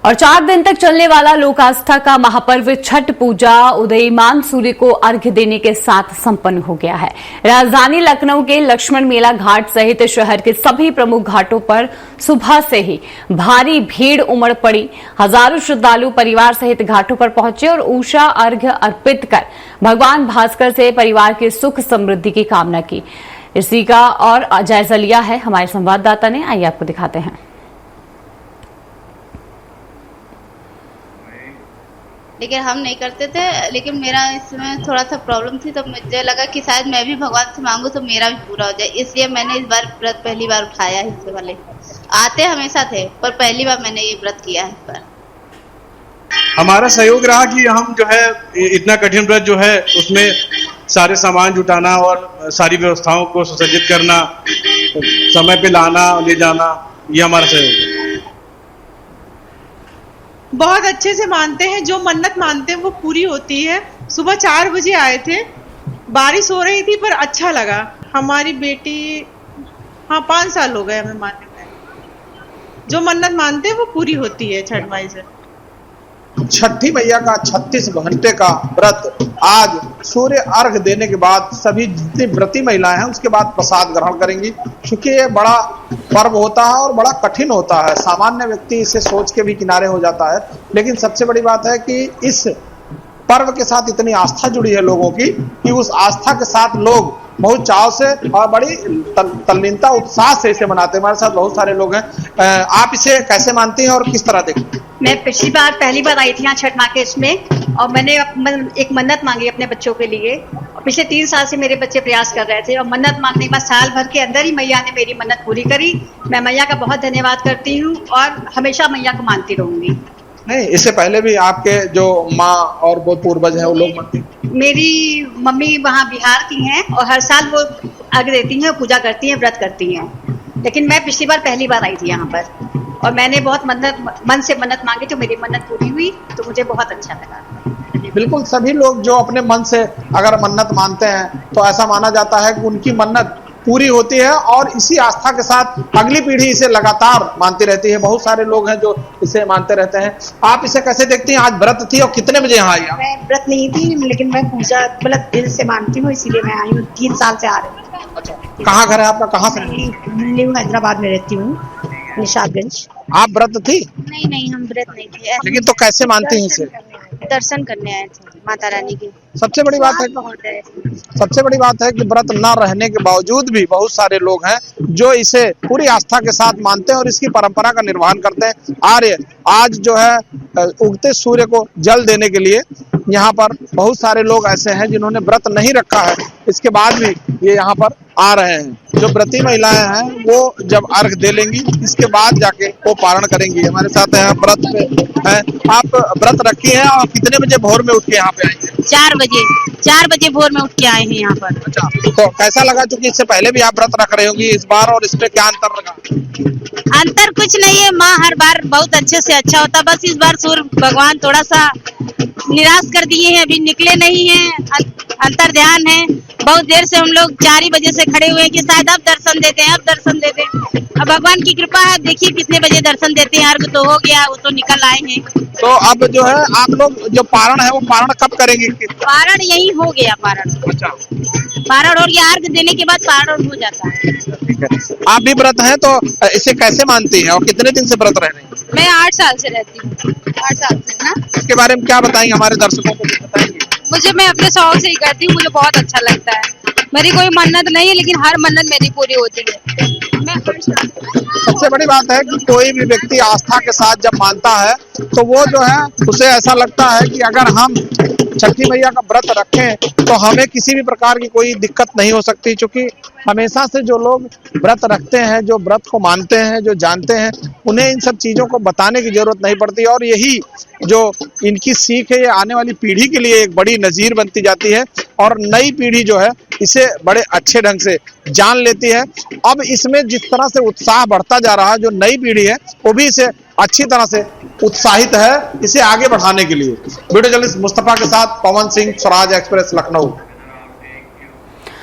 और 4 दिन तक चलने वाला लोक आस्था का महापर्व छठ पूजा उदयीमान सूर्य को अर्घ्य देने के साथ संपन्न हो गया है। राजधानी लखनऊ के लक्ष्मण मेला घाट सहित शहर के सभी प्रमुख घाटों पर सुबह से ही भारी भीड़ उमड़ पड़ी। हजारों श्रद्धालु परिवार सहित घाटों पर पहुंचे और उषा अर्घ्य अर्पित कर भगवान भास्कर से परिवार की सुख समृद्धि की कामना की। इसी का और जायजा लिया है हमारे संवाददाता ने, आइए आपको दिखाते हैं। लेकिन हम नहीं करते थे, लेकिन मेरा इसमें थोड़ा सा प्रॉब्लम थी, तो मुझे लगा कि शायद मैं भी भगवान से मांगू तो मेरा भी पूरा हो जाए, इसलिए मैंने इस बार व्रत पहली बार उठाया है। इससे वाले आते हमेशा थे, पर पहली बार मैंने ये व्रत किया है। पर हमारा सहयोग रहा कि हम जो है इतना कठिन व्रत जो है उसमें सारे सामान जुटाना और सारी व्यवस्थाओं को सुसज्जित करना, समय पे लाना ले जाना, ये हमारा सहयोग है। बहुत अच्छे से मानते हैं, जो मन्नत मानते हैं वो पूरी होती है। सुबह 4 बजे आए थे, बारिश हो रही थी पर अच्छा लगा। हमारी बेटी 5 साल हो गए हमें मानने में। जो मन्नत मानते हैं वो पूरी होती है छठ माई से। छठी मैया का 36 घंटे का व्रत आज सूर्य अर्घ देने के बाद सभी जितनी व्रती महिलाएं हैं उसके बाद प्रसाद ग्रहण करेंगी, क्योंकि ये बड़ा पर्व होता है और बड़ा कठिन होता है। सामान्य व्यक्ति इसे सोच के भी किनारे हो जाता है, लेकिन सबसे बड़ी बात है कि इस पर्व के साथ इतनी आस्था जुड़ी है लोगों की कि उस आस्था के साथ लोग बहुत चाव से और बड़ी तल्लीनता उत्साह से इसे मनाते हैं। हमारे साथ बहुत सारे लोग हैं। आप इसे कैसे मानती हैं और किस तरह देखते हैं? मैं पहली बार आई थी यहाँ छठ माँ के इसमें, और मैंने एक मन्नत मांगी अपने बच्चों के लिए। पिछले 3 साल से मेरे बच्चे प्रयास कर रहे थे और मन्नत मांगने के बाद साल भर के अंदर ही मैया ने मेरी मन्नत पूरी करी। मैं मैया का बहुत धन्यवाद करती हूँ और हमेशा मैया को मानती रहूंगी। नहीं, इससे पहले भी आपके जो माँ और वो पूर्वज हैं वो लोग मानते हैं? मेरी मम्मी वहाँ बिहार की हैं और हर साल वो अर्घ्य देती हैं, पूजा करती हैं, व्रत करती हैं। लेकिन मैं पिछली बार पहली बार आई थी यहाँ पर और मैंने बहुत मन से मन्नत मांगी, तो मेरी मन्नत पूरी हुई, तो मुझे बहुत अच्छा लगा। बिल्कुल, सभी लोग जो अपने मन से अगर मन्नत मानते हैं तो ऐसा माना जाता है कि उनकी मन्नत पूरी होती है और इसी आस्था के साथ अगली पीढ़ी इसे लगातार मानती रहती है। बहुत सारे लोग हैं जो इसे मानते रहते हैं। आप इसे कैसे देखती हैं? आज व्रत थी और कितने बजे यहाँ आई? मैं व्रत नहीं थी, लेकिन मैं पूजा मतलब दिल से मानती हूँ, इसीलिए मैं आई हूँ। 3 साल से आ रही हूँ। अच्छा, कहाँ घर है आपका? कहाँ से? न्यू हैदराबाद में रहती हूँ, निशादगंज। आप व्रत थी? नहीं, हम व्रत नहीं थे। लेकिन तो कैसे मानती हैं इसे? दर्शन करने आए थे माता रानी के। सबसे बड़ी बात है कि व्रत न रहने के बावजूद भी बहुत सारे लोग हैं जो इसे पूरी आस्था के साथ मानते हैं और इसकी परंपरा का निर्वहन करते हैं। आज जो है उगते सूर्य को जल देने के लिए यहाँ पर बहुत सारे लोग ऐसे हैं जिन्होंने व्रत नहीं रखा है, इसके बाद भी ये यहाँ पर आ रहे हैं। जो व्रती महिलाएं हैं वो जब अर्घ दे लेंगी इसके बाद जाके वो पारण करेंगी। हमारे साथ हैं, व्रत पे हैं। आप व्रत रखी हैं और कितने बजे भोर में उठ के यहाँ पे आई हैं? 4 बजे भोर में उठ के आए हैं यहाँ पर। अच्छा, तो कैसा लगा? चूंकि इससे पहले भी आप व्रत रख रहे होंगी, इस बार और इसमें क्या अंतर लगा? अंतर कुछ नहीं है, माँ हर बार बहुत अच्छे से अच्छा होता, बस इस बार सूर्य भगवान थोड़ा सा निराश कर दिए हैं, अभी निकले नहीं हैं। अंतर ध्यान है, बहुत देर से हम लोग 4 बजे से खड़े हुए हैं कि शायद अब दर्शन देते हैं, अब दर्शन देते हैं। अब भगवान की कृपा है, देखिए कितने बजे दर्शन देते हैं। अर्घ तो हो गया, वो तो निकल आए हैं। तो अब जो है आप लोग जो पारण है वो पारण कब करेंगे? पारण यही हो गया, पारण। अच्छा, पारण और ये अर्घ देने के बाद पारण हो जाता है। ठीक है। आप भी व्रत हैं तो इसे कैसे मानती हैं और कितने दिन से व्रत रह रही हैं? मैं 8 साल से रहती हूँ। 8 साल से ना। इसके बारे में क्या बताएंगे हमारे दर्शकों को? बताएंगे। मैं अपने शौक से ही करती हूँ, मुझे बहुत अच्छा लगता है। मेरी कोई मन्नत नहीं है, लेकिन हर मन्नत मेरी पूरी होती है। सबसे बड़ी बात है कि कोई भी व्यक्ति आस्था के साथ जब मानता है तो वो जो है उसे ऐसा लगता है कि अगर हम छठी मैया का व्रत रखें तो हमें किसी भी प्रकार की कोई दिक्कत नहीं हो सकती, क्योंकि हमेशा से जो लोग व्रत रखते हैं, जो व्रत को मानते हैं, जो जानते हैं, उन्हें इन सब चीजों को बताने की जरूरत नहीं पड़ती और यही जो इनकी सीख है ये आने वाली पीढ़ी के लिए एक बड़ी नजीर बनती जाती है और नई पीढ़ी जो है इसे बड़े अच्छे ढंग से जान लेती है। अब इसमें जिस तरह से उत्साह बढ़ता जा रहा है, जो नई पीढ़ी है वो भी इसे अच्छी तरह से उत्साहित है इसे आगे बढ़ाने के लिए। वीडियो जर्नलिस्ट मुस्तफा के साथ पवन सिंह, स्वराज एक्सप्रेस, लखनऊ।